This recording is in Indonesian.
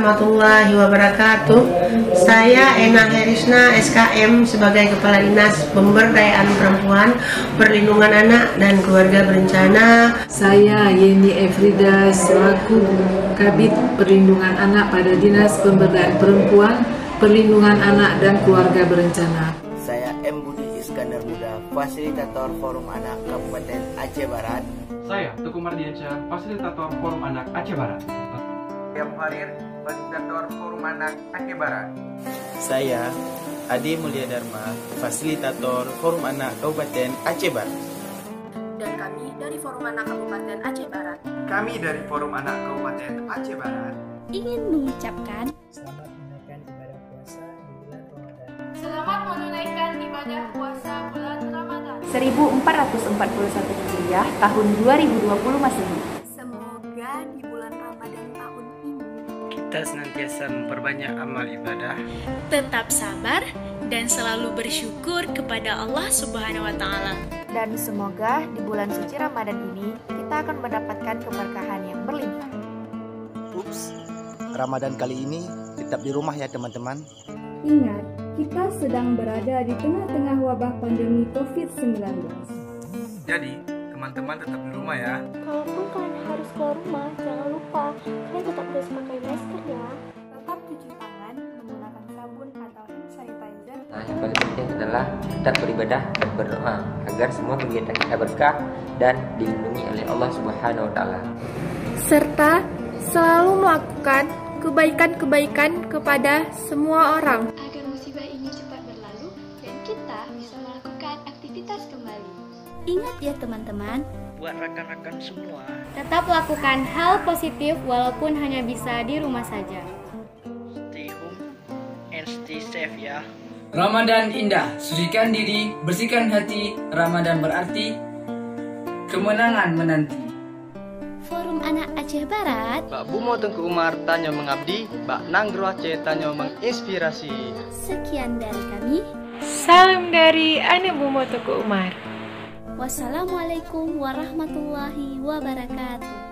warahmatullahi wabarakatuh. Saya Ena Herisna SKM sebagai Kepala Dinas Pemberdayaan Perempuan, Perlindungan Anak dan Keluarga Berencana. Saya Yeni Efrida selaku Kabid Perlindungan Anak pada Dinas Pemberdayaan Perempuan, Perlindungan Anak dan Keluarga Berencana. Saya M. Budi Iskandar Muda, Fasilitator Forum Anak Kabupaten Aceh Barat. Saya Teguh Mardiansyah, Fasilitator Forum Anak Aceh Barat. Saya Muharir, Fasilitator Forum Anak Aceh Barat. Saya Adi Mulia Dharma, Fasilitator Forum Anak Kabupaten Aceh Barat. Dan kami dari Forum Anak Kabupaten Aceh Barat. Kami dari Forum Anak Kabupaten Aceh Barat ingin mengucapkan selamat menunaikan ibadah puasa di bulan Ramadan. Selamat menunaikan ibadah puasa bulan Ramadan 1441 Hijriah tahun 2020 Masehi. Semoga di bulan Ramadan tahun ini Kita senantiasa memperbanyak amal ibadah, Tetap sabar dan selalu bersyukur kepada Allah Subhanahu wa Ta'ala. Dan semoga di bulan suci Ramadan ini kita akan mendapatkan keberkahan yang berlimpah. Ups, Ramadan kali ini tetap di rumah ya teman-teman. Ingat, kita sedang berada di tengah-tengah wabah pandemi COVID-19. Jadi, teman-teman tetap di rumah ya. Kalaupun kalian harus keluar rumah, jangan lupa kalian tetap harus pakai masker ya. Tetap cuci tangan menggunakan sabun atau hand sanitizer. Nah, yang paling penting adalah tetap beribadah dan berdoa agar semua kegiatan kita berkah dan dilindungi oleh Allah Subhanahu wa Ta'ala. Serta selalu melakukan kebaikan-kebaikan kepada semua orang. Agar musibah ini cepat berlalu dan kita bisa melakukan aktivitas kembali. Ingat ya teman-teman, buat rekan-rekan semua, Tetap lakukan hal positif walaupun hanya bisa di rumah saja. stay home and stay safe ya. Ramadan indah, sucikan diri, bersihkan hati. Ramadan berarti kemenangan menanti. Forum Anak Aceh Barat. Bak Bumo Tengku Umar tanya mengabdi, Bak Nanggro Aceh tanya menginspirasi. Sekian dari kami. Salam dari Anak Bumo Tengku Umar. Wassalamualaikum warahmatullahi wabarakatuh.